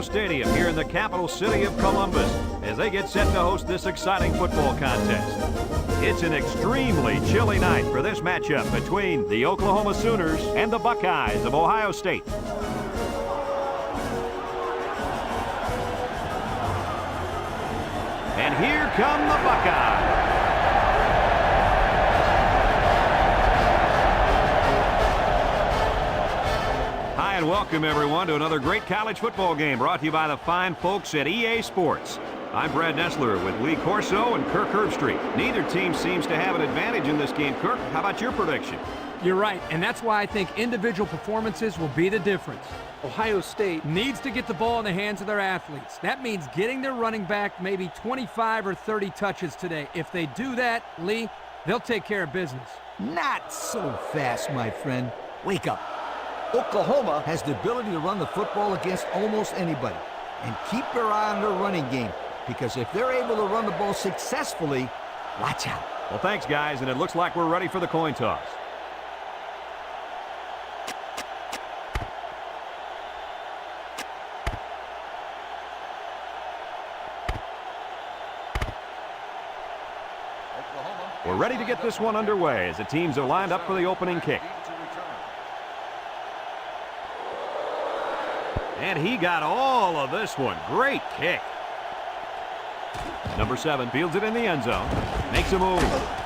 Stadium here in the capital city of Columbus as they get set to host this exciting football contest. It's an extremely chilly night for this matchup between the Oklahoma Sooners and the Buckeyes of Ohio State. And here come the Buckeyes. Hi and welcome everyone to another great college football game brought to you by the fine folks at EA Sports. I'm Brad Nessler with Lee Corso and Kirk Herbstreit. Neither team seems to have an advantage in this game. Kirk, how about your prediction? You're right, and that's why I think individual performances will be the difference. Ohio State needs to get the ball in the hands of their athletes. That means getting their running back maybe 25 or 30 touches today. If they do that, Lee, they'll take care of business. Not so fast, my friend. Wake up. Oklahoma has the ability to run the football against almost anybody. And keep your eye on their running game, because if they're able to run the ball successfully, watch out. Well, thanks, guys, and it looks like we're ready for the coin toss. We're ready to get this one underway as the teams are lined up for the opening kick. And he got all of this one. Great kick. Number 7 fields it in the end zone. Makes a move.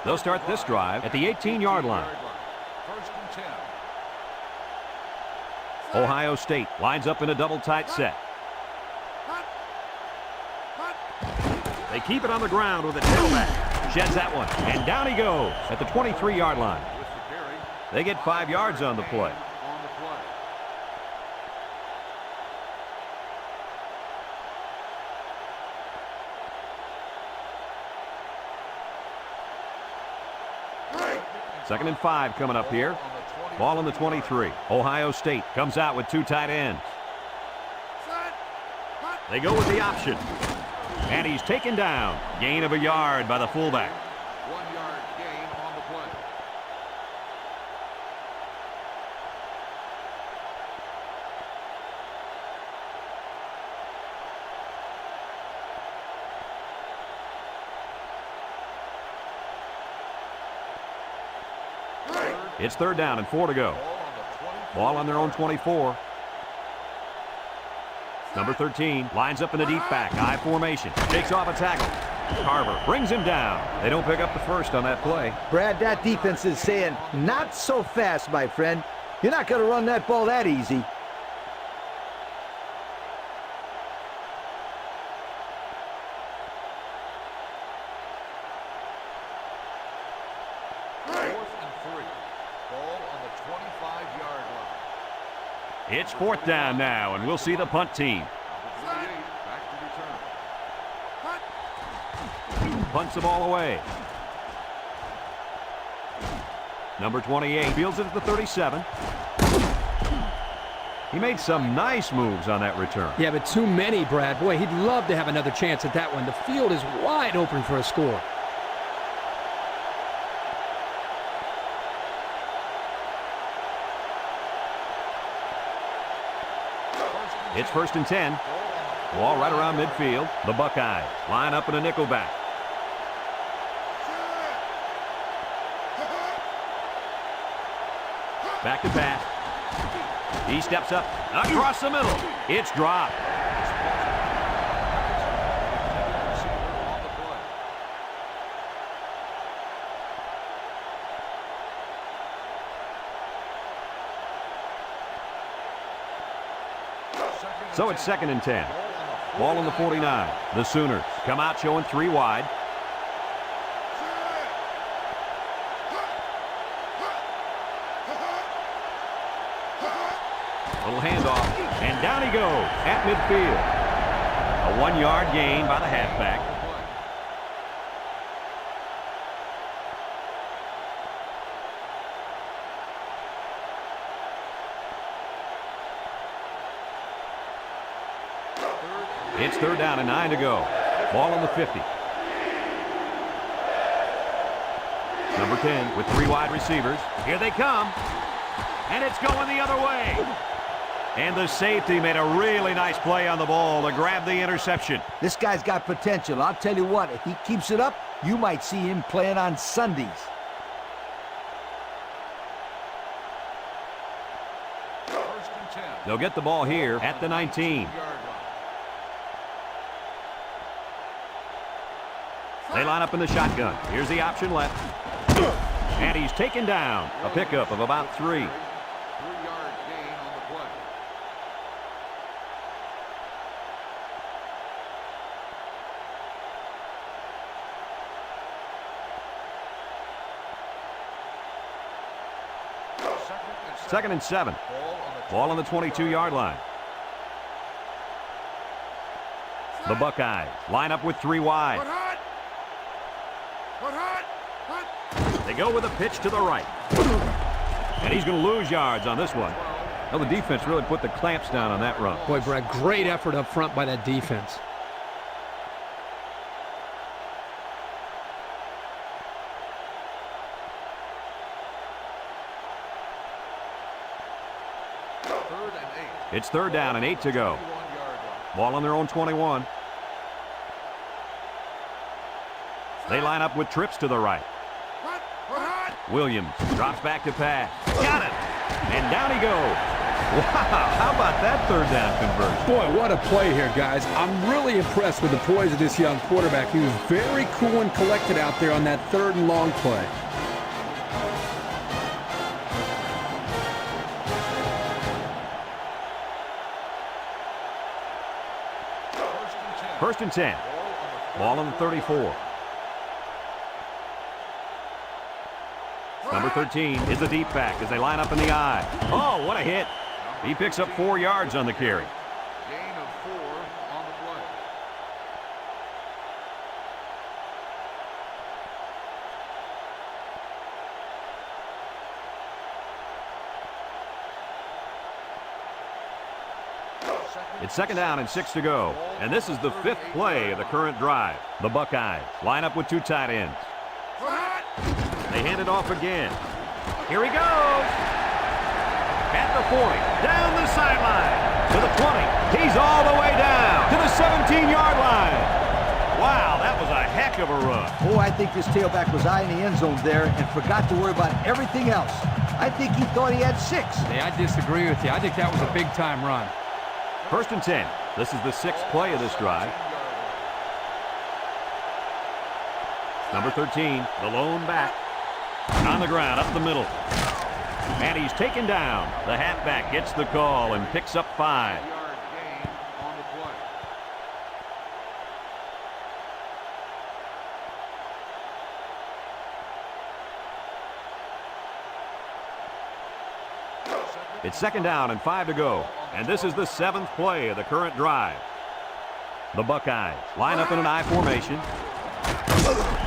They'll start this drive at the 18-yard line. Ohio State lines up in a double tight set. They keep it on the ground with a tailback. Sheds that one, and down he goes at the 23-yard line. They get 5 yards on the play. Second and 5 coming up here. Ball on the 23. Ohio State comes out with 2 tight ends. They go with the option. And he's taken down. Gain of a yard by the fullback. 1-yard gain on the play. It's 3rd down and 4 to go. Ball on their own 24. Number 13 lines up in the deep back. I formation. Takes off a tackle. Carver brings him down. They don't pick up the first on that play. Brad, that defense is saying, not so fast, my friend. You're not going to run that ball that easy. It's 4th down now, and we'll see the punt team. Punts the ball away. Number 28 fields it at the 37. He made some nice moves on that return. Yeah, but too many, Brad. Boy, he'd love to have another chance at that one. The field is wide open for a score. It's 1st and 10. Ball right around midfield. The Buckeyes line up in a nickel back. Back to pass. He steps up across the middle. It's dropped. So it's 2nd and 10. Ball on the 49. The Sooners come out showing 3 wide. Little handoff, and down he goes at midfield. A 1-yard gain by the halfback. It's 3rd down and 9 to go. Ball on the 50. Number 10 with 3 wide receivers. Here they come. And it's going the other way. And the safety made a really nice play on the ball to grab the interception. This guy's got potential. I'll tell you what, if he keeps it up, you might see him playing on Sundays. First and 10. They'll get the ball here at the 19. 19-yard line. They line up in the shotgun. Here's the option left. And he's taken down. A pickup of about 3. 3-yard gain on the play. Second and 7. Ball on the 22-yard line. The Buckeyes line up with 3 wide. They go with a pitch to the right. And he's going to lose yards on this one. Well, the defense really put the clamps down on that run. Boy, Brad, great effort up front by that defense. It's 3rd down and 8 to go. Ball on their own 21. They line up with trips to the right. Williams drops back to pass. Got it! And down he goes. Wow, how about that 3rd down conversion? Boy, what a play here, guys. I'm really impressed with the poise of this young quarterback. He was very cool and collected out there on that 3rd and long play. First and 10. Ball on the 34. Number 13 is the deep back as they line up in the I. Oh, what a hit. He picks up 4 yards on the carry. Gain of 4 on the play. It's 2nd down and 6 to go. And this is the 5th play of the current drive. The Buckeyes line up with 2 tight ends. They hand it off again. Here he goes. At the 40. Down the sideline. To the 20. He's all the way down. To the 17-yard line. Wow, that was a heck of a run. Oh, I think this tailback was eyeing the end zone there and forgot to worry about everything else. I think he thought he had 6. Hey, I disagree with you. I think that was a big-time run. First and 10. This is the 6th play of this drive. Number 13, the lone back. On the ground, up the middle. And he's taken down. The halfback gets the call and picks up 5. 3-yard gain on the play. It's 2nd down and 5 to go. And this is the 7th play of the current drive. The Buckeyes line up in an I formation.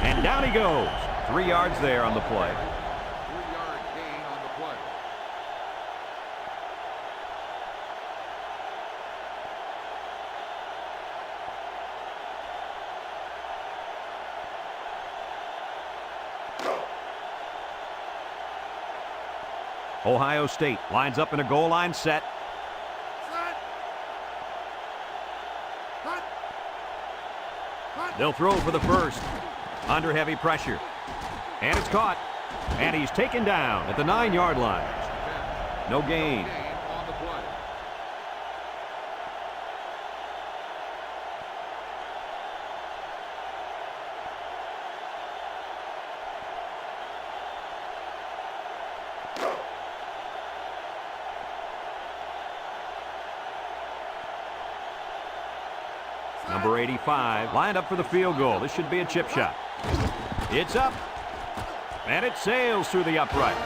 And down he goes. 3 yards there on the play. 3-yard gain on the play. Ohio State lines up in a goal line set. They'll throw for the first. Under heavy pressure. And it's caught. And he's taken down at the 9-yard line. No gain. Gain on the play. Number 85 lined up for the field goal. This should be a chip shot. It's up. And it sails through the uprights.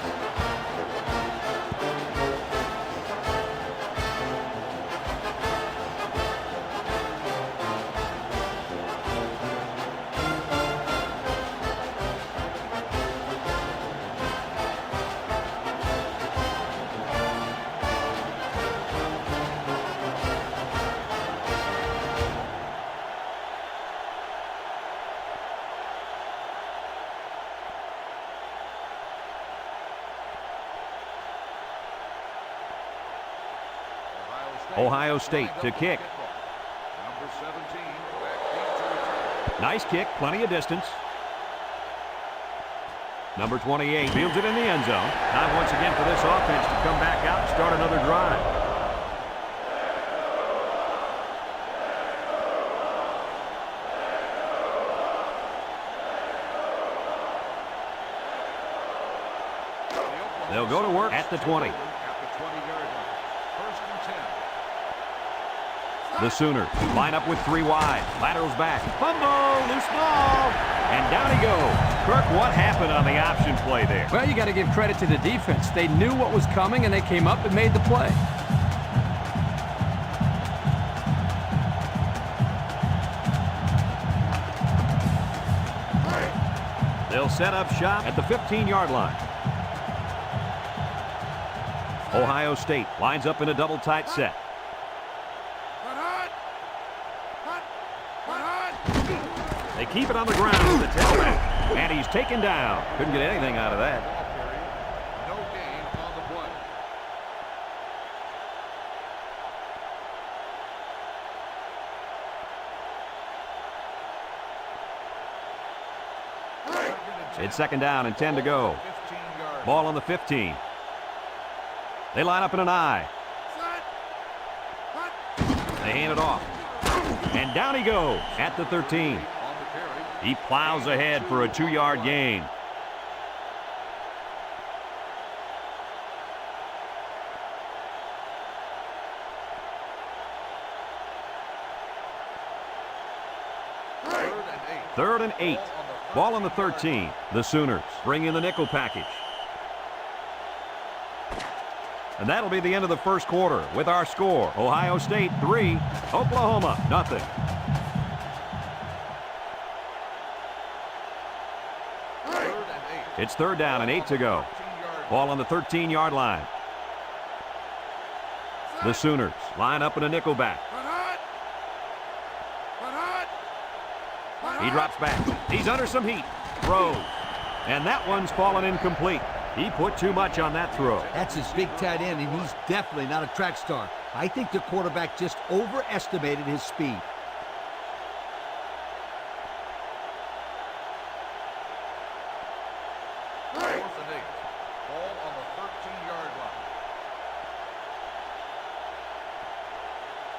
Ohio State to kick. Number 17 back deep to return. Nice kick, plenty of distance. Number 28 fields it in the end zone. Time once again for this offense to come back out and start another drive. They'll go to work at the 20. At the 20-yard line. First and 10. The Sooners line up with 3 wide. Laterals back. Fumble, loose ball, and down he goes. Kirk, what happened on the option play there? Well, you got to give credit to the defense. They knew what was coming, and they came up and made the play. They'll set up shop at the 15-yard line. Ohio State lines up in a double tight set. They keep it on the ground with the tailback, and he's taken down. Couldn't get anything out of that. Ball carrier. No gain on the play. It's second down and 10 to go. 15-yard. Ball on the 15. They line up in an I. They hand it off. And down he goes at the 13. On the carry. He plows ahead for a 2-yard gain. Third and 8. 3rd and 8. Ball on the 13. The Sooners bring in the nickel package. And that'll be the end of the first quarter with our score. Ohio State 3, Oklahoma nothing. Third and 8. It's 3rd down and 8 to go. 15-yard. Ball on the 13-yard line. The Sooners line up in a nickel back. He drops back. He's under some heat. Throws. And that one's fallen incomplete. He put too much on that throw. That's his big tight end, and he's definitely not a track star. I think the quarterback just overestimated his speed. Fourth and 8. Ball on the 13-yard line.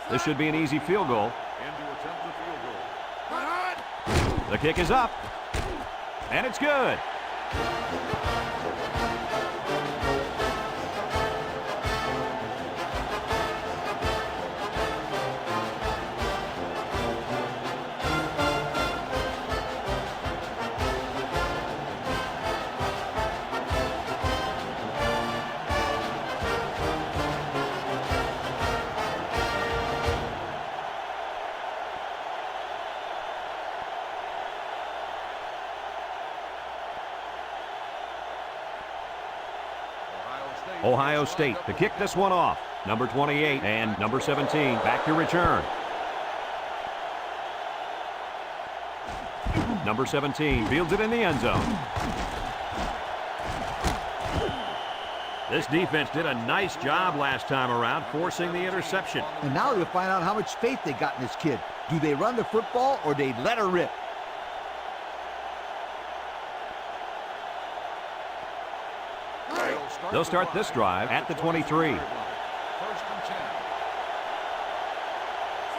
This should be an easy field goal. And to attempt the field goal. The kick is up. And it's good. Ohio State to kick this one off. Number 28 and number 17 back to return. Number 17 fields it in the end zone. This defense did a nice job last time around forcing the interception. And now they'll find out how much faith they got in this kid. Do they run the football or they let her rip? They'll start this drive at the 23. First and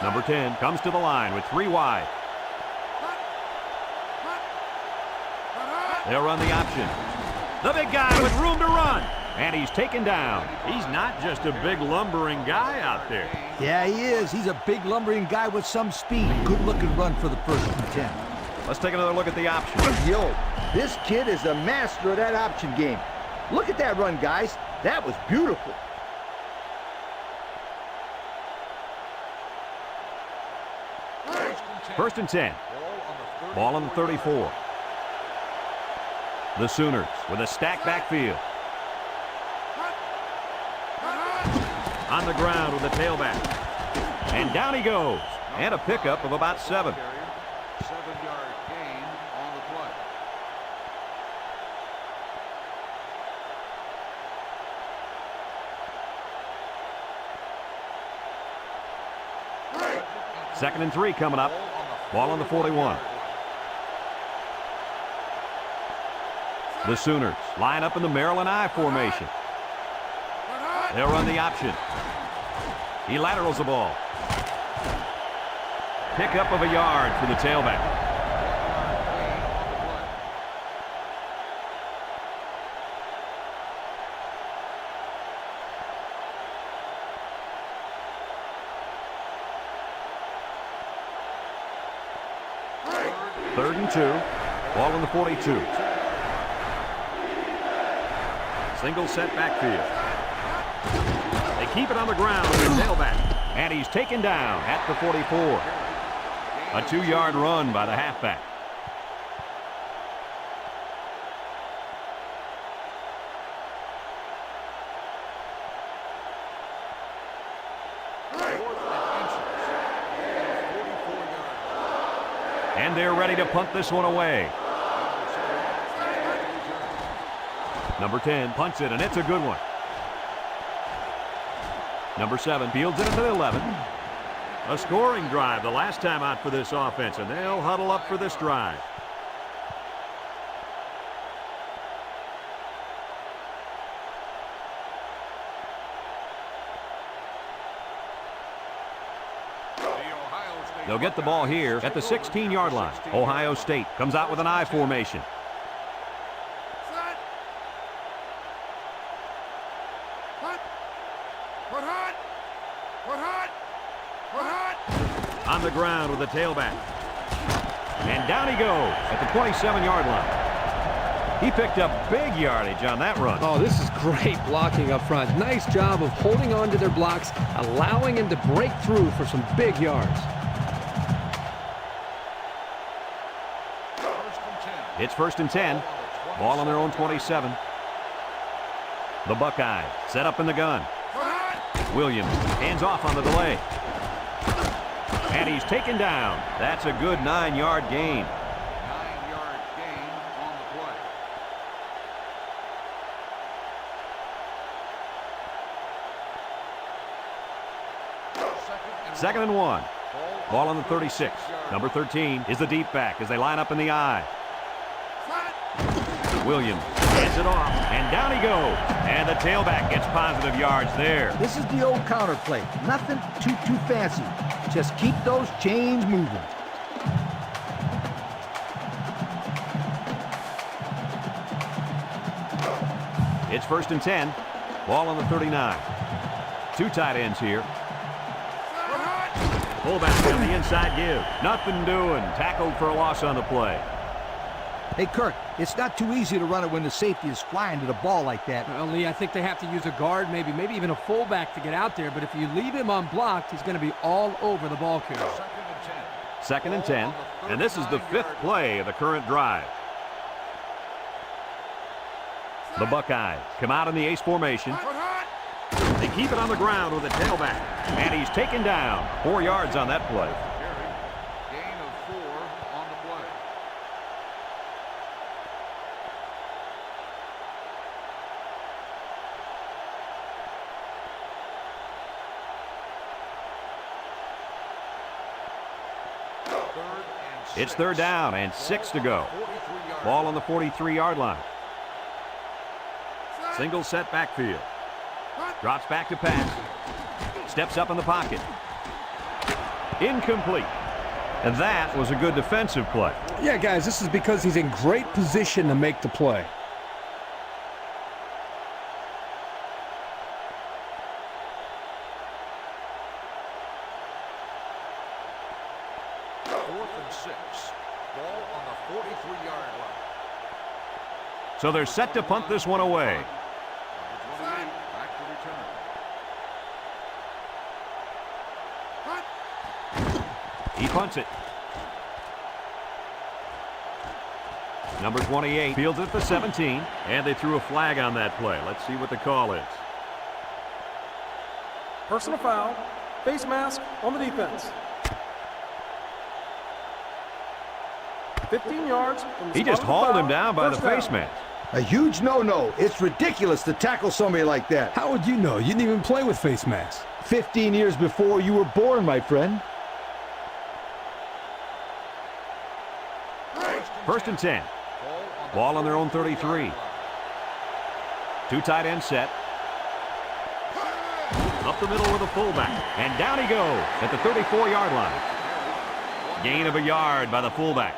10. Number 10 comes to the line with 3 wide. They'll run the option. The big guy with room to run. And he's taken down. He's not just a big lumbering guy out there. Yeah, he is. He's a big lumbering guy with some speed. Good looking run for the first and 10. Let's take another look at the option. Yo, this kid is a master of that option game. Look at that run, guys. That was beautiful. First and 10. Ball on the 34. The Sooners with a stacked backfield. On the ground with the tailback. And down he goes. And a pickup of about 7. 7-yard gain on the play. 2nd and 3 coming up. Ball on the 41. The Sooners line up in the Maryland I formation. They'll run the option. He laterals the ball. Pickup of a yard for the tailback. Third and 2. Ball on the 42. Single set backfield. They keep it on the ground with the tailback. And he's taken down at the 44. A 2-yard run by the halfback. And they're ready to punt this one away. Number 10 punts it, and it's a good one. Number 7 fields it into the 11. A scoring drive the last time out for this offense, and they'll huddle up for this drive. They'll get the ball here at the 16-yard line. Ohio State comes out with an I formation. On the ground with the tailback. And down he goes at the 27-yard line. He picked up big yardage on that run. Oh, this is great blocking up front. Nice job of holding on to their blocks, allowing him to break through for some big yards. It's 1st and 10. Ball on their own 27. The Buckeyes set up in the gun. Williams hands off on the delay. And he's taken down. That's a good 9-yard gain. 9-yard gain on the play. 2nd and 1. Ball on the 36. Number 13 is the deep back as they line up in the I. Williams hands it off, and down he goes. And the tailback gets positive yards there. This is the old counter play. Nothing too fancy. Just keep those chains moving. It's 1st and 10. Ball on the 39. 2 tight ends here. Fullback on the inside give. Nothing doing. Tackled for a loss on the play. Hey, Kirk, it's not too easy to run it when the safety is flying to the ball like that. Well, Lee, I think they have to use a guard, maybe even a fullback to get out there. But if you leave him unblocked, he's going to be all over the ball carrier. 2nd and 10. And this is the 5th play of the current drive. The Buckeyes come out in the ace formation. They keep it on the ground with a tailback. And he's taken down. 4 yards on that play. Gain of 4 on the play. It's 3rd down and 6 to go. Ball on the 43-yard line. Single set backfield. Drops back to pass. Steps up in the pocket. Incomplete. And that was a good defensive play. Yeah, guys, this is because he's in great position to make the play. So they're set to punt this one away. He punts it. Number 28 fields it at the 17, and they threw a flag on that play. Let's see what the call is. Personal foul, face mask on the defense. 15 yards from the He just spot of the hauled foul. him down by the First down. face mask. A huge no-no. It's ridiculous to tackle somebody like that. How would you know? You didn't even play with face masks. 15 years before you were born, my friend. First and 10. Ball on their own 33. Two tight end set. Up the middle with a fullback. And down he goes at the 34-yard line. Gain of a yard by the fullback.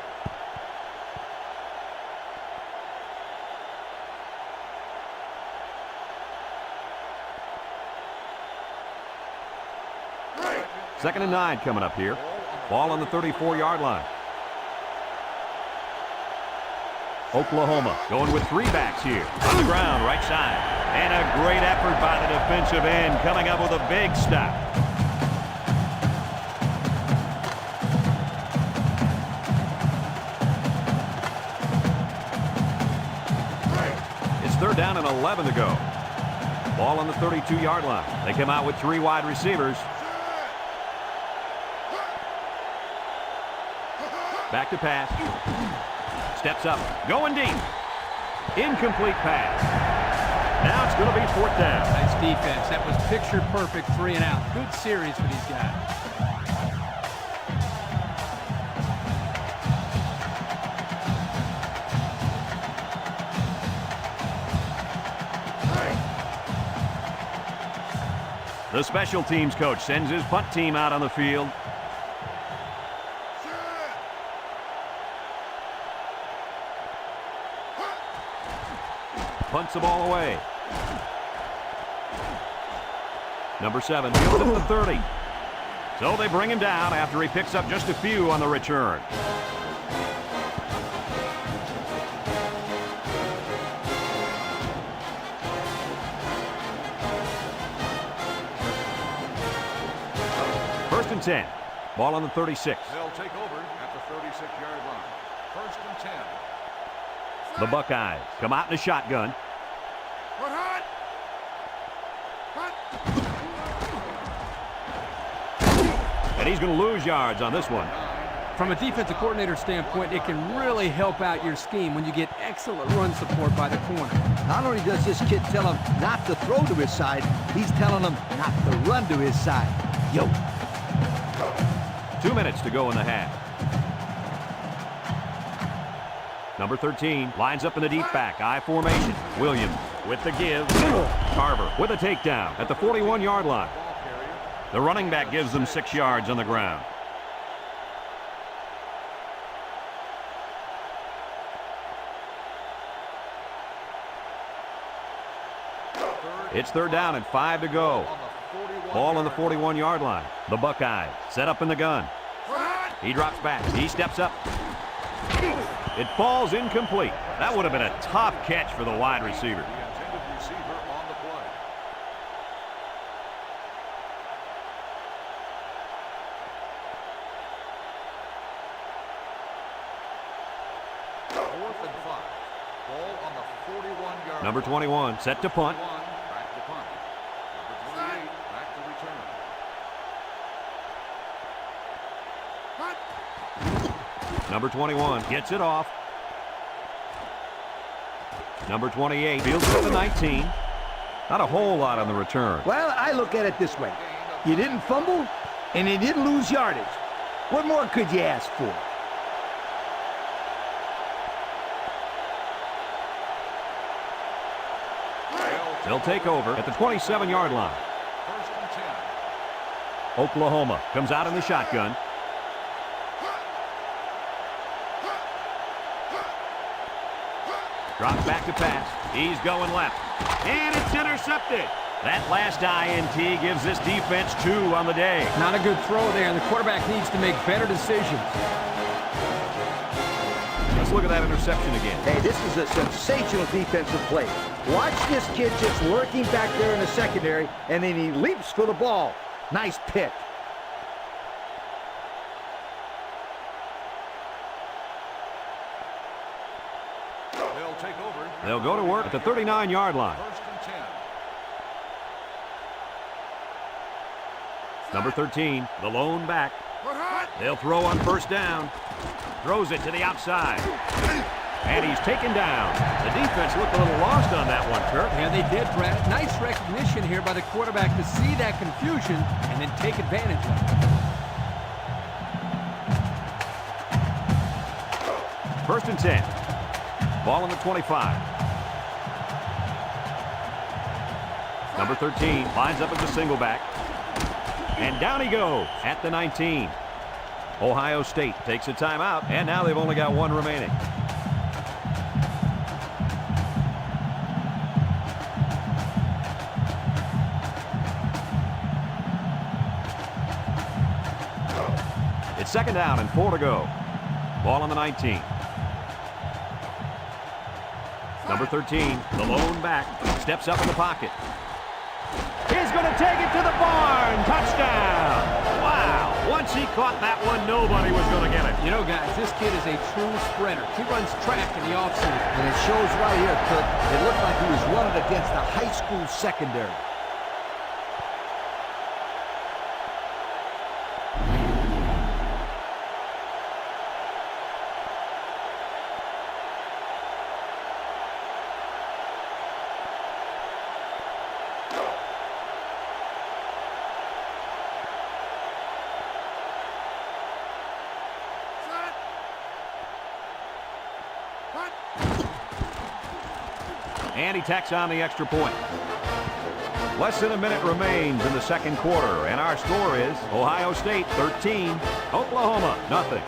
Second and 9 coming up here. Ball on the 34-yard line. Oklahoma going with three backs here. On the ground, right side. And a great effort by the defensive end, coming up with a big stop. It's third down and 11 to go. Ball on the 32-yard line. They come out with three wide receivers. Back to pass. Steps up. Going deep. Incomplete pass. Now it's going to be fourth down. Nice defense. That was picture perfect 3 and out. Good series for these guys. The special teams coach sends his punt team out on the field. Punts the ball away. Number 7 fields at the 30. So they bring him down after he picks up just a few on the return. First and 10. Ball on the 36. They'll take over at the 36-yard line. First and 10. The Buckeyes come out in a shotgun. And he's going to lose yards on this one. From a defensive coordinator standpoint, it can really help out your scheme when you get excellent run support by the corner. Not only does this kid tell him not to throw to his side, he's telling him not to run to his side. Yo. 2 minutes to go in the half. Number 13 lines up in the deep back. I formation. Williams with the give. Carver with a takedown at the 41-yard line. The running back gives them 6 yards on the ground. It's third down and 5 to go. Ball on the 41-yard line. The Buckeyes set up in the gun. He drops back. He steps up. It falls incomplete. That would have been a tough catch for the wide receiver. The intended receiver on the play. Fourth and 5. Ball on the 41-yard line. Number 21 set to punt. Back to punt. Number 28 back to return. Number 21 gets it off. Number 28 fields it at the 19. Not a whole lot on the return. Well, I look at it this way. You didn't fumble, and you didn't lose yardage. What more could you ask for? They'll take over at the 27-yard line. First and 10. Oklahoma comes out in the shotgun. Drops back to pass. He's going left. And it's intercepted. That last INT gives this defense 2 on the day. Not a good throw there, and the quarterback needs to make better decisions. Let's look at that interception again. Hey, this is a sensational defensive play. Watch this kid just lurking back there in the secondary, and then he leaps for the ball. Nice pick. They'll take over. They'll go to work at the 39-yard line. First and 10. Number 13, the lone back. They'll throw on first down. Throws it to the outside. And he's taken down. The defense looked a little lost on that one, Kirk. Yeah, they did, Brad. Nice recognition here by the quarterback to see that confusion and then take advantage of it. First and 10. Ball on the 25. Number 13 lines up as a single back. And down he goes at the 19. Ohio State takes a timeout, and now they've only got one remaining. It's second down and 4 to go. Ball on the 19. Number 13, the lone back, steps up in the pocket. He's going to take it to the barn. Touchdown. Wow. Once he caught that one, nobody was going to get it. You know, guys, this kid is a true sprinter. He runs track in the offseason. And it shows right here, Kirk. It looked like he was running against the high school secondary. And he tacks on the extra point. Less than a minute remains in the second quarter, and our score is Ohio State 13, Oklahoma nothing.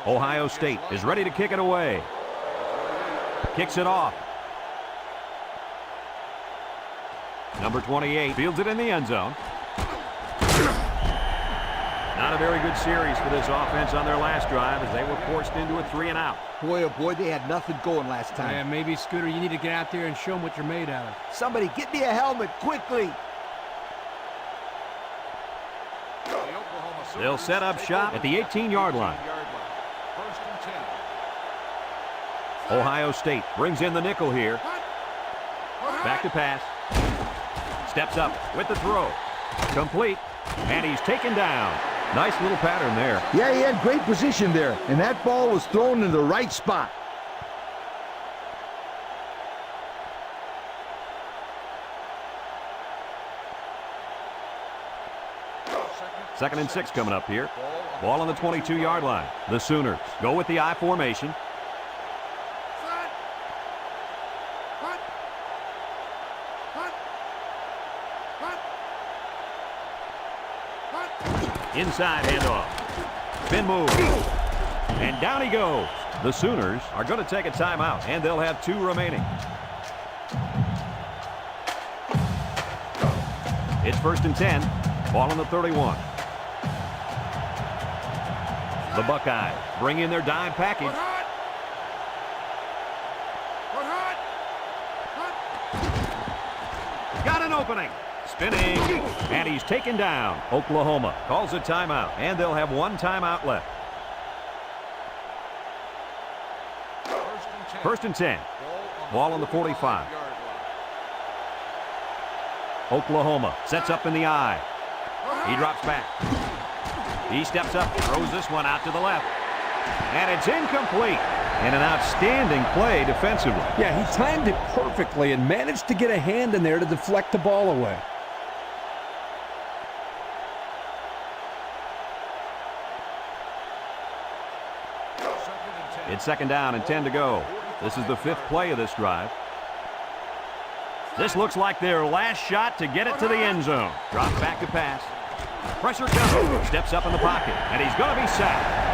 Ohio State is ready to kick it away. Kicks it off. Number 28 fields it in the end zone. Not a very good series for this offense on their last drive as they were forced into a 3-and-out. Boy, oh boy, they had nothing going last time. Yeah, maybe, Scooter, you need to get out there and show them what you're made out of. Somebody get me a helmet quickly. They'll set up shop at the 18-yard line. Ohio State brings in the nickel here. Back to pass. Steps up with the throw. Complete. And he's taken down. Nice little pattern there. Yeah, he had great position there, and that ball was thrown in the right spot. Second and 6 coming up here. Ball on the 22-yard line. The Sooners go with the I formation. Inside handoff. Spin move. And down he goes. The Sooners are going to take a timeout, and they'll have 2 remaining. It's first and 10. Ball on the 31. The Buckeyes bring in their dime package. Got an opening. Spinning. And he's taken down. Oklahoma calls a timeout, and they'll have 1 timeout left. First and 10. Ball on the 45. Oklahoma sets up in the I. He drops back. He steps up, throws this one out to the left. And it's incomplete. And an outstanding play defensively. Yeah, he timed it perfectly and managed to get a hand in there to deflect the ball away. It's second down and 10 to go. This is the 5th play of this drive. This looks like their last shot to get it to the end zone. Drops back to pass. Pressure comes. Steps up in the pocket, and he's going to be sacked.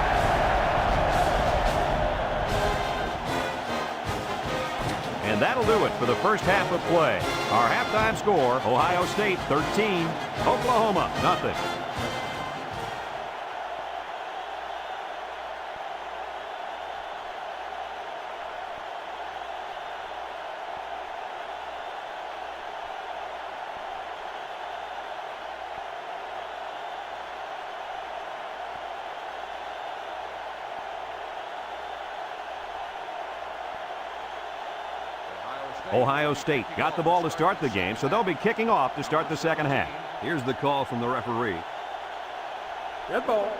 And that'll do it for the first half of play. Our halftime score, Ohio State 13, Oklahoma nothing. Ohio State got the ball to start the game, so they'll be kicking off to start the second half. Here's the call from the referee. Dead ball.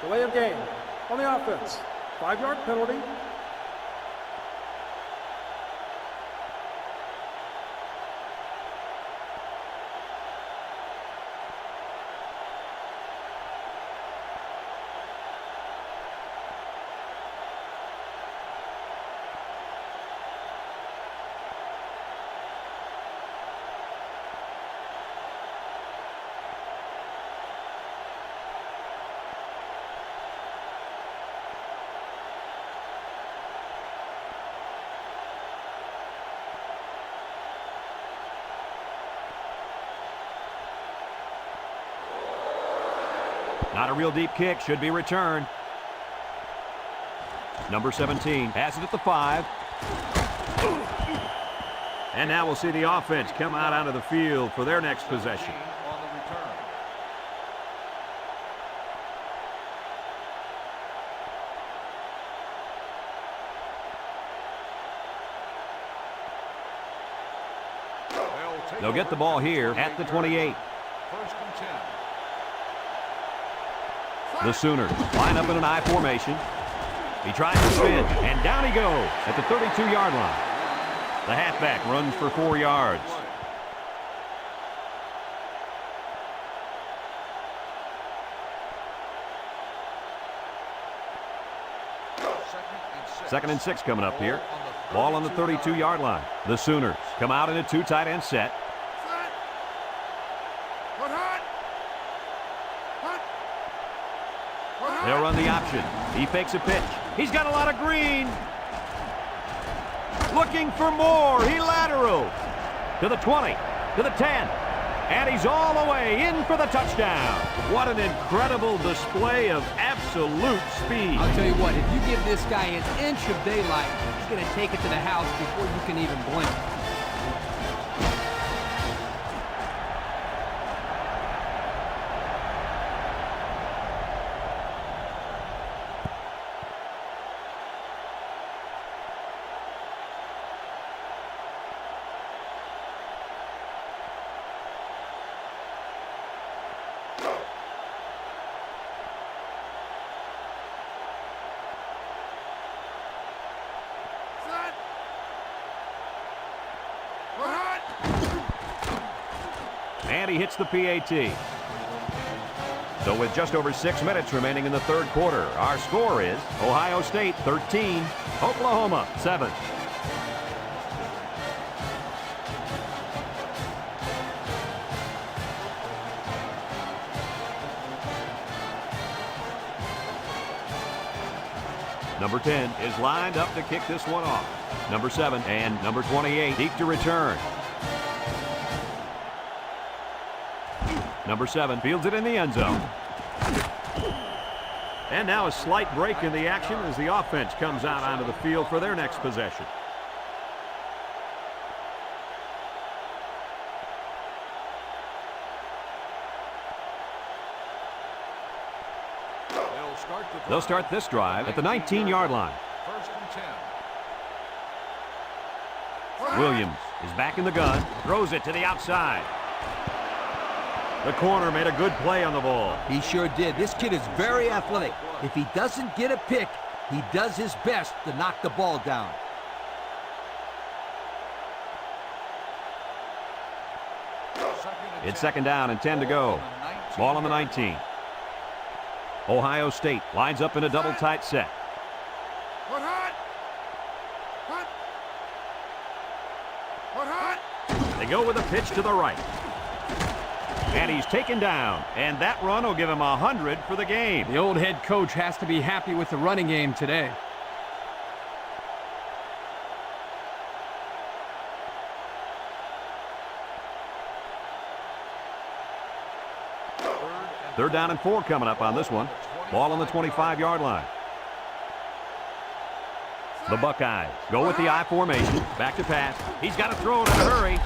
Delay of game. On the offense. 5-yard penalty. Not a real deep kick, should be returned. Number 17 has it at the 5. And now we'll see the offense come out onto the field for their next possession. On the return. They'll get the ball here at the 28. First and 10. The Sooners line up in an I formation. He tries to spin, and down he goes at the 32-yard line. The halfback runs for 4 yards. Second and 6 coming up here. Ball on the 32-yard line. The Sooners come out in a 2 tight end set. They'll run the option. He fakes a pitch. He's got a lot of green. Looking for more. He laterals to the 20, to the 10. And he's all the way in for the touchdown. What an incredible display of absolute speed. I'll tell you what, if you give this guy an inch of daylight, he's going to take it to the house before you can even blink. And he hits the PAT. So with just over 6 minutes remaining in the third quarter, our score is Ohio State 13, Oklahoma 7. Number 10 is lined up to kick this one off. Number 7 and number 28 deep to return. Number 7 fields it in the end zone. And now a slight break in the action as the offense comes out onto the field for their next possession. They'll start this drive at the 19-yard line. First and 10. Williams is back in the gun, throws it to the outside. The corner made a good play on the ball. He sure did. This kid is very athletic. If he doesn't get a pick, he does his best to knock the ball down. It's second down and 10 to go. Ball on the 19. Ohio State lines up in a double tight set. They go with a pitch to the right. And he's taken down. And that run will give him 100 for the game. The old head coach has to be happy with the running game today. Third down and 4 coming up on this one. Ball on the 25-yard line. The Buckeyes go with the I formation. Back to pass. He's got to throw it in a hurry.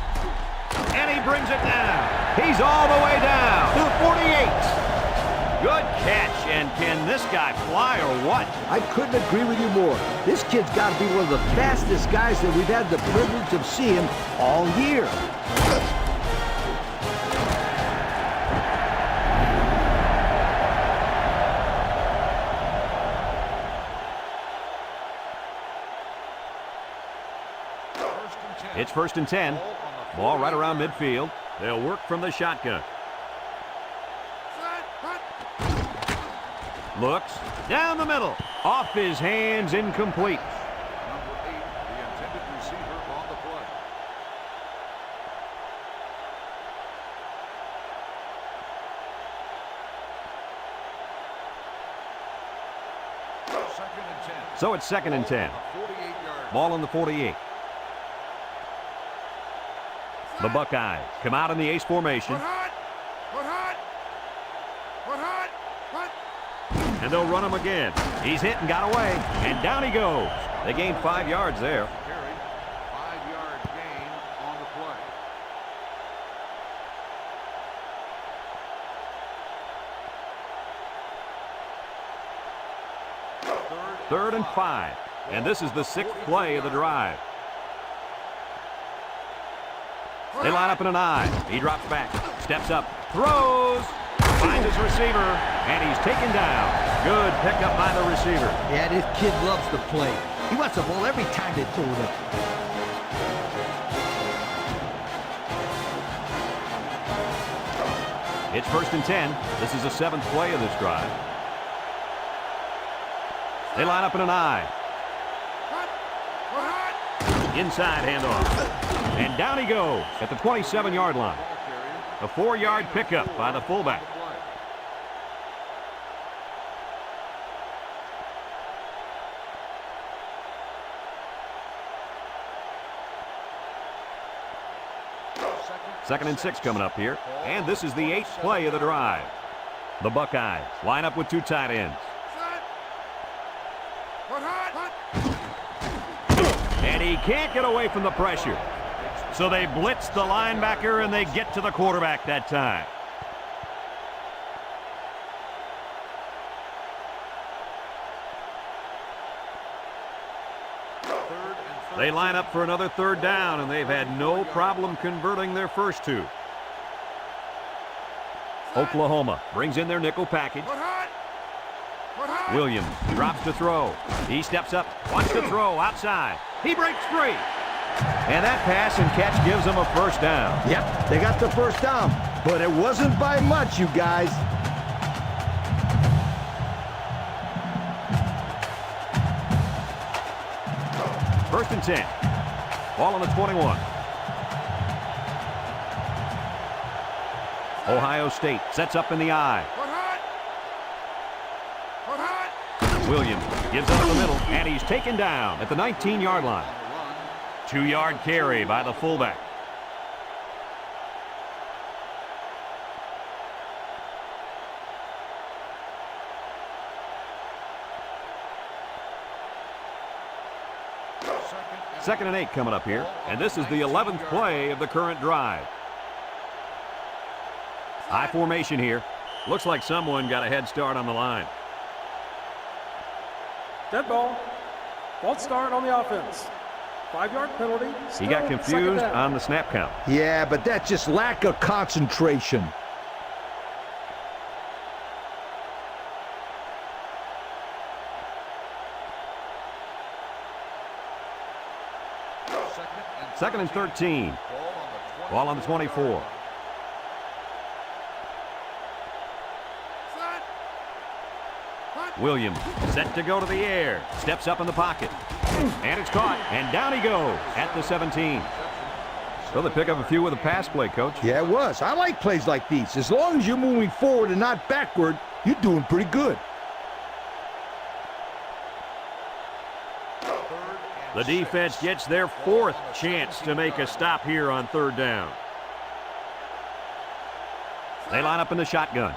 And he brings it down. He's all the way down to the 48. Good catch and Can this guy fly or what? I couldn't agree with you more. This kid's got to be one of the fastest guys that we've had the privilege of seeing all year. It's 1st and 10. Ball right around midfield. They'll work from the shotgun. Looks down the middle. Off his hands, incomplete. Number 8, the intended receiver on the play. Second and 10. So it's 2nd and 10. 48-yard. Ball on the 48. The Buckeyes come out in the ace formation. And they'll run him again. He's hit and got away. And down he goes. They gained 5 yards there. Carry. 5-yard gain on the play. Third and 5. And this is the 6th play of the drive. They line up in an I. He drops back, steps up, throws, finds his receiver, and he's taken down. Good pickup by the receiver. Yeah, this kid loves to play. He wants the ball every time they throw it up. It's 1st and 10. This is the 7th play of this drive. They line up in an I. Inside handoff. And down he goes at the 27-yard line. A 4-yard pickup by the fullback. Second and 6 coming up here. And this is the 8th play of the drive. The Buckeyes line up with 2 tight ends. And he can't get away from the pressure. So they blitz the linebacker and they get to the quarterback that time. They line up for another 3rd down, and they've had no problem converting their first 2. Oklahoma brings in their nickel package. Williams drops to throw. He steps up, wants to throw outside. He breaks free. And that pass and catch gives them a 1st down. Yep, they got the 1st down, but it wasn't by much, you guys. First and 10. Ball on the 21. Ohio State sets up in the I. Williams gives up the middle, and he's taken down at the 19-yard line. 2-yard carry by the fullback. Second and 8 coming up here, and this is the 11th play of the current drive. I formation here. Looks like someone got a head start on the line. Dead ball. False start on the offense. 5-yard penalty. He got confused on the snap count. Yeah, but that's just lack of concentration. Second and 13. Ball on the 24. Williams set to go to the air. Steps up in the pocket. And it's caught. And down he goes at the 17. So they pick up a few with a pass play, Coach. Yeah, it was. I like plays like these. As long as you're moving forward and not backward, you're doing pretty good. The defense gets their 4th chance to make a stop here on 3rd down. They line up in the shotgun.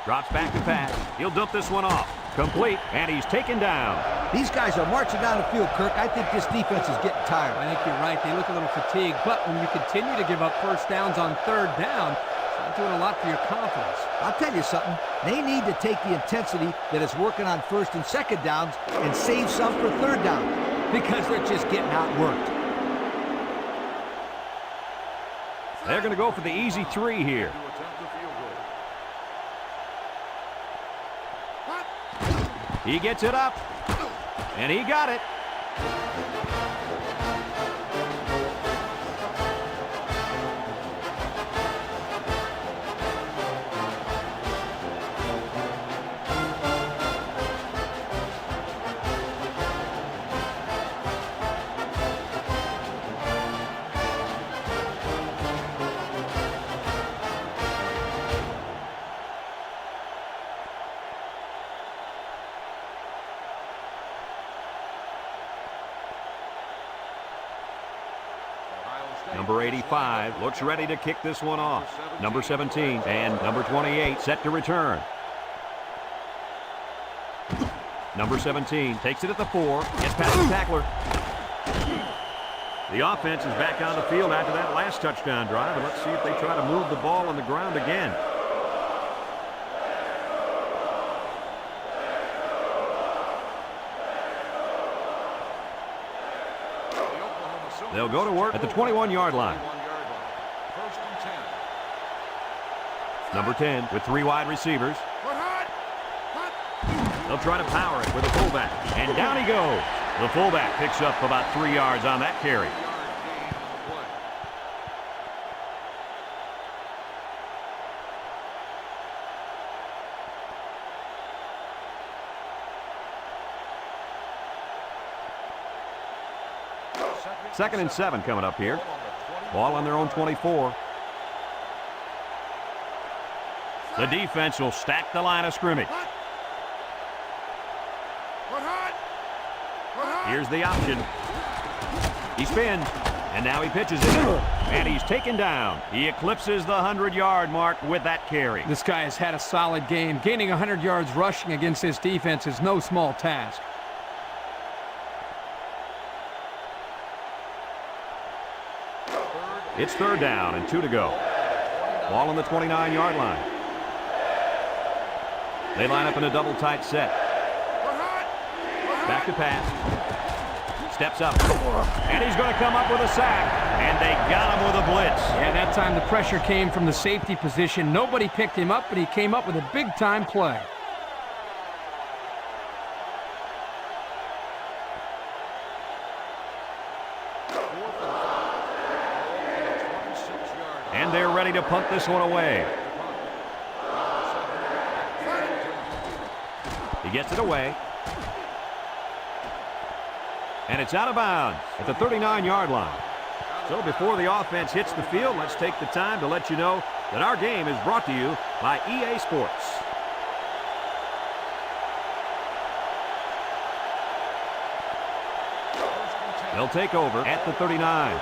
Drops back to pass. He'll dump this one off. Complete, and he's taken down. These guys are marching down the field, Kirk. I think this defense is getting tired. I think you're right. They look a little fatigued, but when you continue to give up 1st downs on 3rd down, Not doing a lot for your confidence. I'll tell you something. They need to take the intensity that is working on first and second downs and save some for third down because they're just getting outworked. They're going to go for the easy 3 here. He gets it up, and he got it. Number 85 looks ready to kick this one off. Number 17 and number 28 set to return. Number 17 takes it at the 4, gets past the tackler. The offense is back on the field after that last touchdown drive, and let's see if they try to move the ball on the ground again. They'll go to work at the 21-yard line. First and 10. Number 10 with 3 wide receivers. They'll try to power it with a fullback. And down he goes. The fullback picks up about 3 yards on that carry. Second and 7 coming up here. Ball on their own 24. The defense will stack the line of scrimmage. Here's the option. He spins, and now he pitches it. And he's taken down. He eclipses the 100-yard mark with that carry. This guy has had a solid game. Gaining 100 yards rushing against this defense is no small task. It's third down and 2 to go. Ball on the 29-yard line. They line up in a double tight set. Back to pass. Steps up. And he's going to come up with a sack. And they got him with a blitz. Yeah, that time the pressure came from the safety position. Nobody picked him up, but he came up with a big-time play. And they're ready to punt this one away. He gets it away. And it's out of bounds at the 39-yard line. So before the offense hits the field, let's take the time to let you know that our game is brought to you by EA Sports. They'll take over at the 39.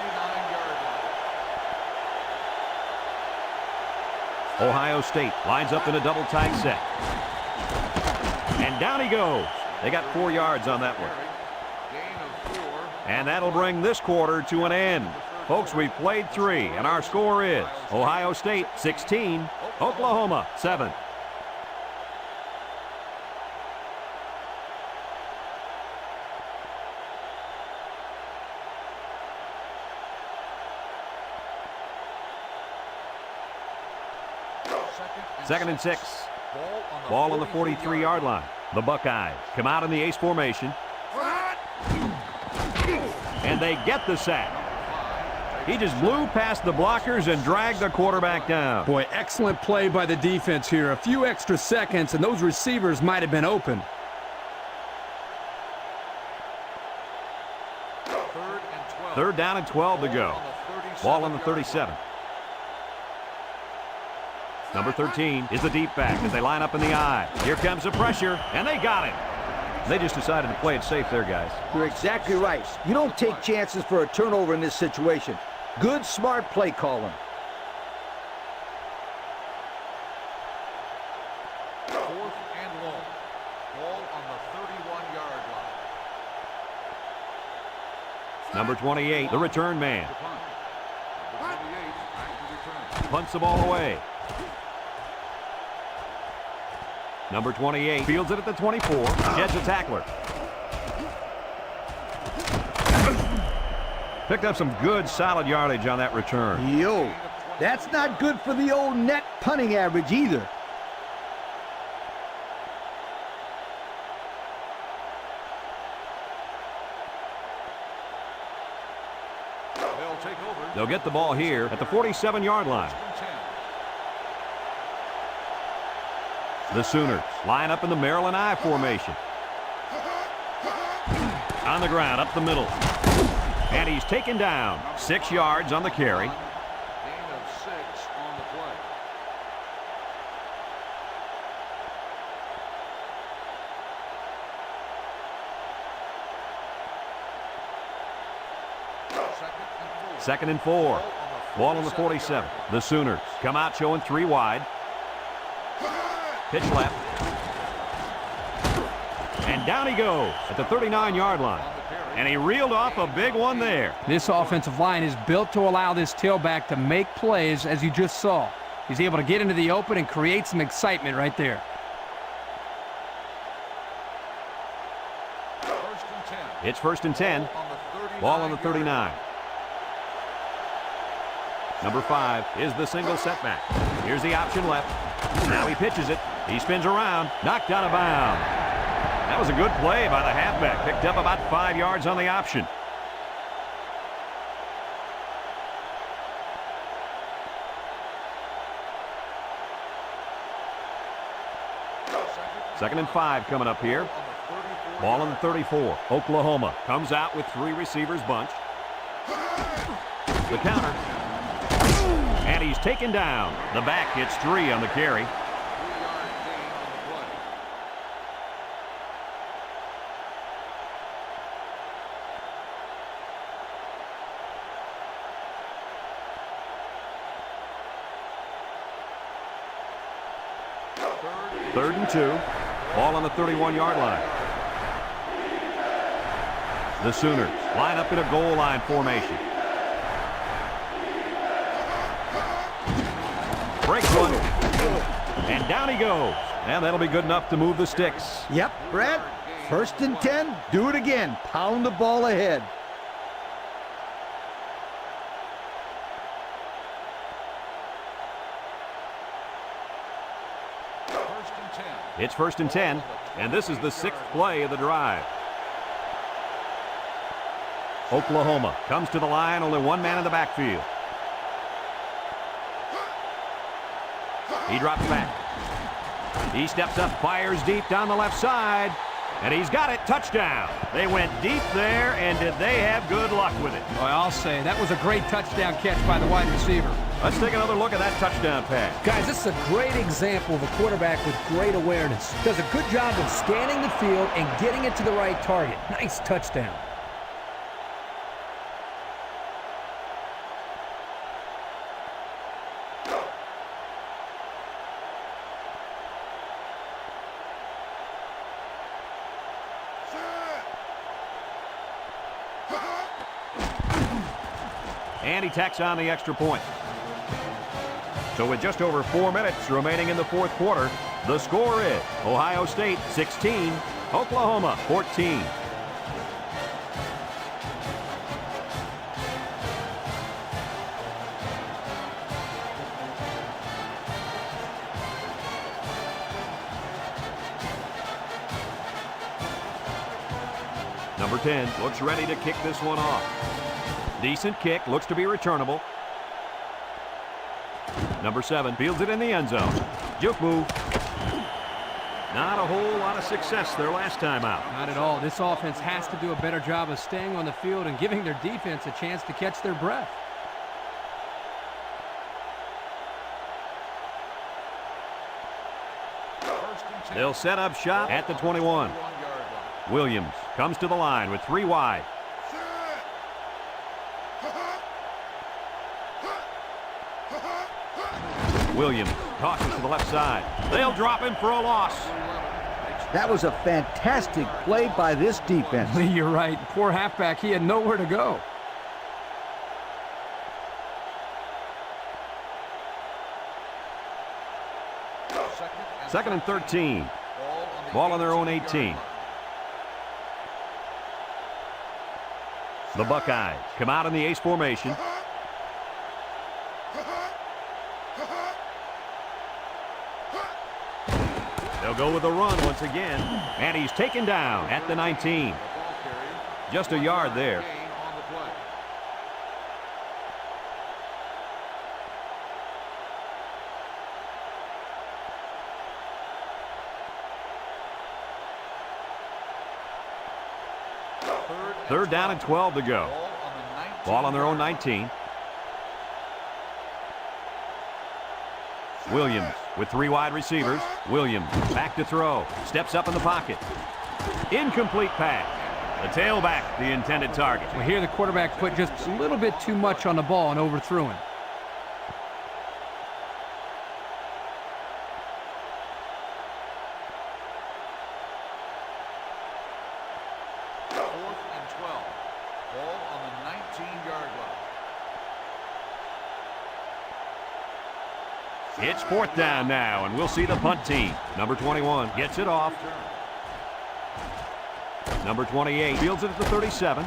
Ohio State lines up in a double tight set. And down he goes. They got 4 yards on that one. And that'll bring this quarter to an end. Folks, we've played 3, and our score is Ohio State 16, Oklahoma 7. Second and 6. Ball on the 43-yard line. The Buckeyes come out in the ace formation. And they get the sack. He just blew past the blockers and dragged the quarterback down. Boy, excellent play by the defense here. A few extra seconds, and those receivers might have been open. Third down and 12 to go. Ball on the 37. Number 13 is the deep back as they line up in the I. Here comes the pressure, and they got him. They just decided to play it safe there, guys. You're exactly right. You don't take chances for a turnover in this situation. Good, smart play calling. Fourth and long. Ball on the 31-yard line. Number 28, the return man. Number 28 back to return. Punts the ball away. Number 28 fields it at the 24. Gets a tackler. Picked up some good, solid yardage on that return. Yo, that's not good for the old net punting average either. They'll take over. They'll get the ball here at the 47-yard line. The Sooners line up in the Maryland I formation. On the ground, up the middle. And he's taken down. 6 yards on the carry. Gain of 6 on the play. Second and 4. Ball on the 47. The Sooners come out showing 3 wide. Pitch left. And down he goes at the 39-yard line. And he reeled off a big one there. This offensive line is built to allow this tailback to make plays, as you just saw. He's able to get into the open and create some excitement right there. First and 10. It's first and 10. Ball on the 39. Number 5 is the single setback. Here's the option left. Now he pitches it. He spins around. Knocked out of bounds. That was a good play by the halfback. Picked up about 5 yards on the option. Second and 5 coming up here. Ball on the 34. Oklahoma comes out with 3 receivers bunched. The counter. And he's taken down. The back gets 3 on the carry. 3-yard gain on the play. Third and 2. Ball on the 31-yard line. The Sooners line up in a goal line formation. Breaks one. And down he goes. And that'll be good enough to move the sticks. Yep, Brad. First and 10. Do it again. Pound the ball ahead. First and 10. It's first and 10. And this is the 6th play of the drive. Oklahoma comes to the line. Only 1 man in the backfield. He drops back. He steps up, fires deep down the left side, and he's got it. Touchdown. They went deep there, and did they have good luck with it? Well, I'll say that was a great touchdown catch by the wide receiver. Let's take another look at that touchdown pass. Guys, this is a great example of a quarterback with great awareness. Does a good job of scanning the field and getting it to the right target. Nice touchdown. And he tacks on the extra point. So with just over 4 minutes remaining in the 4th quarter, the score is Ohio State 16, Oklahoma 14. Number 10 looks ready to kick this one off. Decent kick, looks to be returnable. Number 7 fields it in the end zone. Juke move. Not a whole lot of success their last time out. Not at all. This offense has to do a better job of staying on the field and giving their defense a chance to catch their breath. They'll set up shop at the 21. Williams comes to the line with 3 wide. Williams tosses to the left side. They'll drop him for a loss. That was a fantastic play by this defense. You're right. Poor halfback. He had nowhere to go. Second and 13. Ball on their own 18. The Buckeyes come out in the ace formation. They'll go with a run once again. And he's taken down at the 19. Just a yard there. Third down and 12 to go. Ball on their own 19. Williams with 3 wide receivers. Williams back to throw. Steps up in the pocket. Incomplete pass. The tailback, the intended target. Well, here the quarterback put just a little bit too much on the ball and overthrew him. It's fourth down now, and we'll see the punt team. Number 21 gets it off. Number 28 fields it at the 37.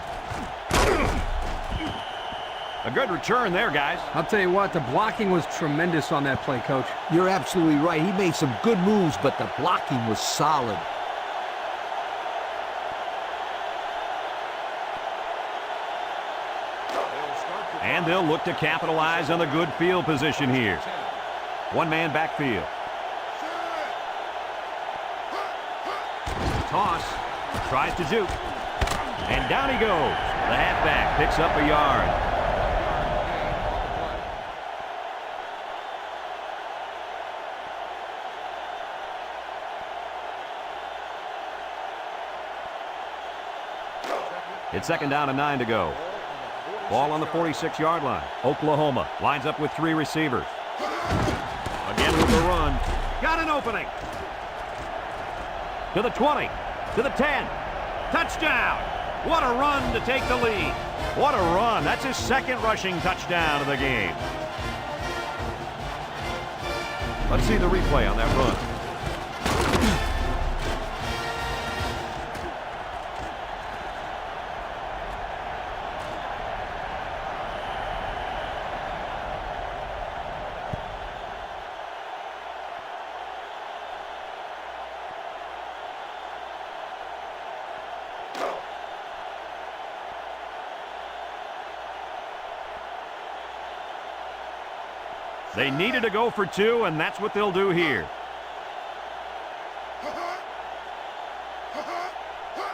A good return there, guys. I'll tell you what, the blocking was tremendous on that play, Coach. You're absolutely right. He made some good moves, but the blocking was solid. And they'll look to capitalize on the good field position here. One-man backfield. Toss. Tries to juke. And down he goes. The halfback picks up a yard. It's second down and 9 to go. Ball on the 46-yard line. Oklahoma lines up with 3 receivers. Again with the run. Got an opening. To the 20. To the 10. Touchdown. What a run to take the lead. What a run. That's his second rushing touchdown of the game. Let's see the replay on that run. They needed to go for 2, and that's what they'll do here.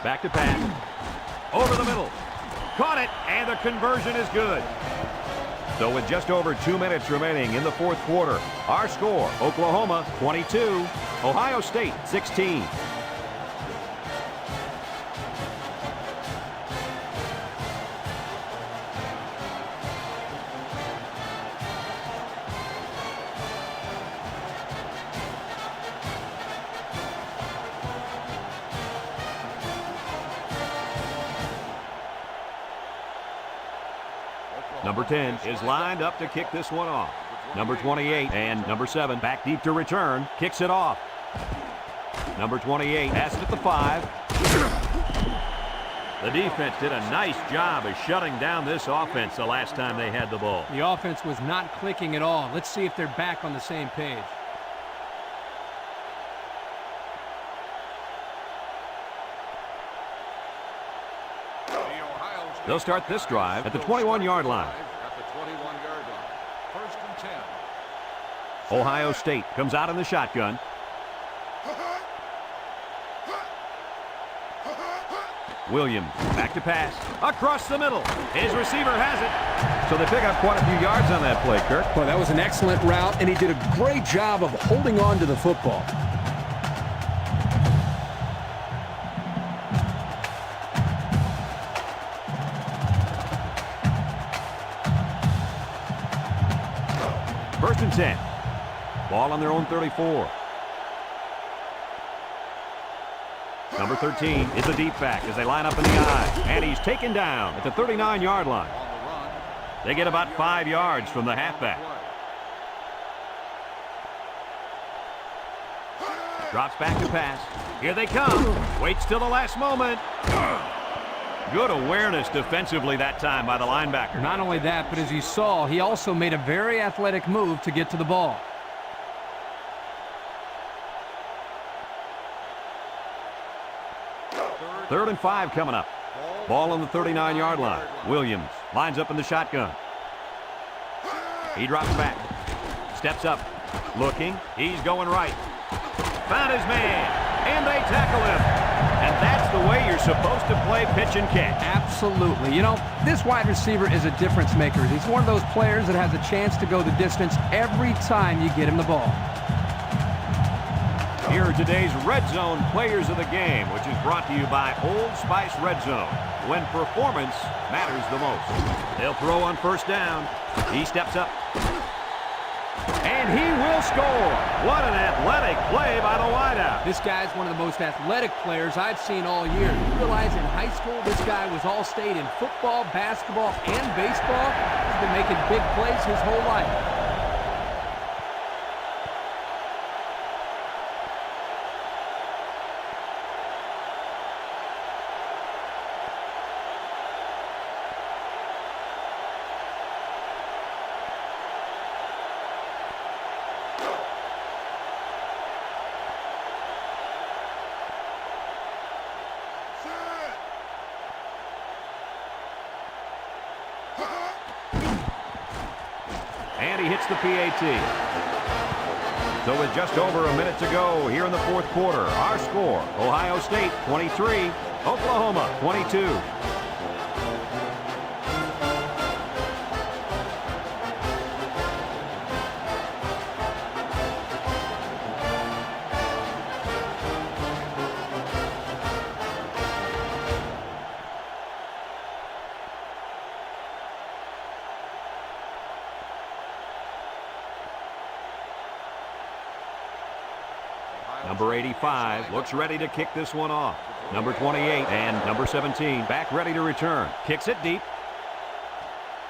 Back to pass. Over the middle. Caught it, and the conversion is good. So with just over 2 minutes remaining in the fourth quarter, our score, Oklahoma 22, Ohio State 16. Number 10 is lined up to kick this one off. Number 28 and number 7 back deep to return. Kicks it off. Number 28 has it at the 5. The defense did a nice job of shutting down this offense the last time they had the ball. The offense was not clicking at all. Let's see if they're back on the same page. They'll start this drive at the 21-yard line. First and 10. Ohio State comes out in the shotgun. Williams back to pass. Across the middle. His receiver has it. So they pick up quite a few yards on that play, Kirk. Well, that was an excellent route, and he did a great job of holding on to the football. First and 10. Ball on their own 34. Number 13 is the deep back as they line up in the I. And he's taken down at the 39-yard line. They get about 5 yards from the halfback. Drops back to pass. Here they come. Waits till the last moment. Good awareness defensively that time by the linebacker. Not only that, but as you saw, he also made a very athletic move to get to the ball. Third and 5 coming up. Ball on the 39-yard line. Williams lines up in the shotgun. He drops back. Steps up. Looking. He's going right. Found his man. And they tackle him. And that's the way you're supposed to play pitch and catch. Absolutely. You know, this wide receiver is a difference maker. He's one of those players that has a chance to go the distance every time you get him the ball. Here are today's Red Zone Players of the Game, which is brought to you by Old Spice Red Zone, when performance matters the most. They'll throw on first down. He steps up. And he will score. What an athletic play by the wideout. This guy's one of the most athletic players I've seen all year. You realize in high school, this guy was all-state in football, basketball, and baseball. He's been making big plays his whole life. And he hits the PAT. So with just over a minute to go here in the fourth quarter, our score, Ohio State 23, Oklahoma 22. Number 85 looks ready to kick this one off. Number 28 and number 17 back ready to return. Kicks it deep.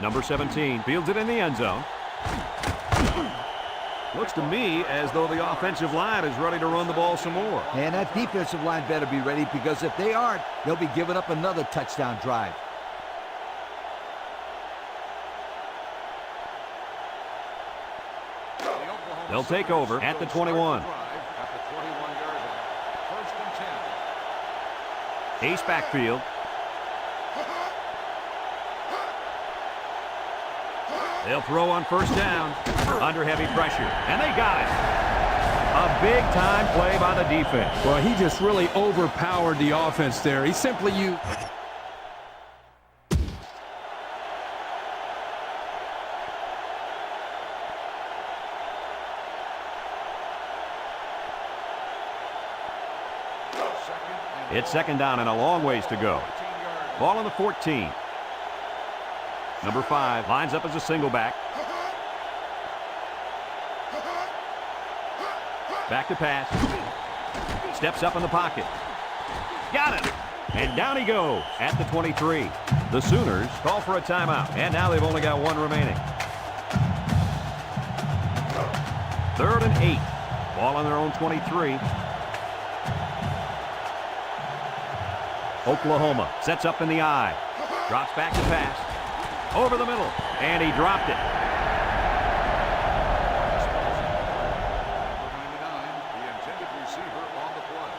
Number 17 fields it in the end zone. Looks to me as though the offensive line is ready to run the ball some more. And that defensive line better be ready, because if they aren't, they'll be giving up another touchdown drive. They'll take over at the 21. Ace backfield. They'll throw on first down under heavy pressure, and they got it. A big-time play by the defense. Well, he just really overpowered the offense there. He simply used... It's second down and a long ways to go. Ball on the 14. Number 5 lines up as a single back. Back to pass. Steps up in the pocket. Got it. And down he goes at the 23. The Sooners call for a timeout, and now they've only got one remaining. 3rd and 8. Ball on their own 23. Oklahoma sets up in the eye. Drops back to pass. Over the middle. And he dropped it. Number 99, the intended receiver on the play.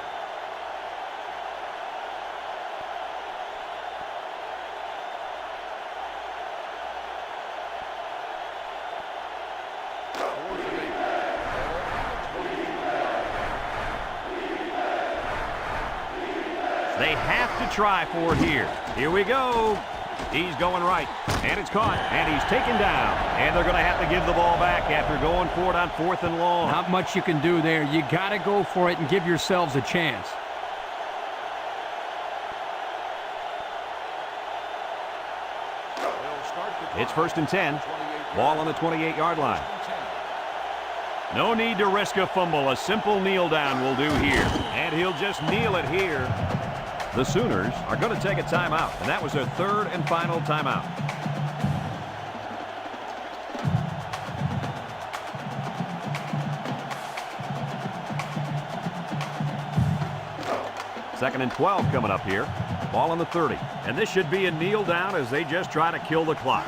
They have to try for it here. Here we go. He's going right, and it's caught, and he's taken down. And they're going to have to give the ball back after going for it on 4th and long. Not much you can do there. You got to go for it and give yourselves a chance. It's 1st and 10. Ball on the 28-yard line. No need to risk a fumble. A simple kneel down will do here. And he'll just kneel it here. The Sooners are going to take a timeout, and that was their 3rd and final timeout. 2nd and 12 coming up here. Ball on the 30. And this should be a kneel down as they just try to kill the clock.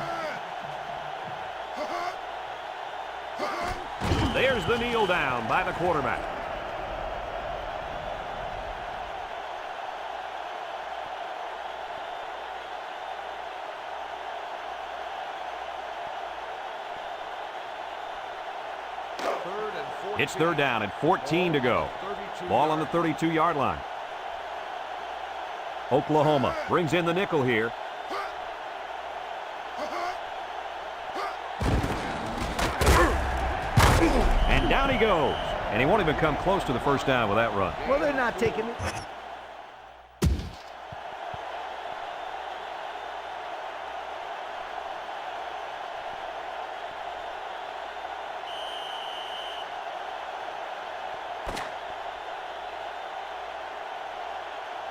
There's the kneel down by the quarterback. It's 3rd down and 14 to go. Ball on the 32-yard line. Oklahoma brings in the nickel here. And down he goes. And he won't even come close to the first down with that run. Well, they're not taking it.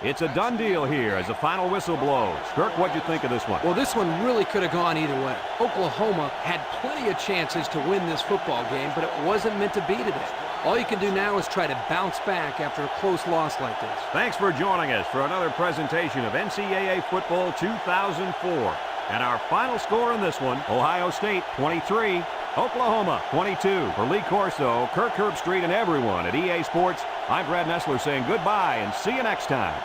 It's a done deal here as the final whistle blows. Kirk, what'd you think of this one? Well, this one really could have gone either way. Oklahoma had plenty of chances to win this football game, but it wasn't meant to be today. All you can do now is try to bounce back after a close loss like this. Thanks for joining us for another presentation of NCAA Football 2004. And our final score in this one, Ohio State 23, Oklahoma 22. For Lee Corso, Kirk Herbstreit, and everyone at EA Sports, I'm Brad Nessler saying goodbye and see you next time.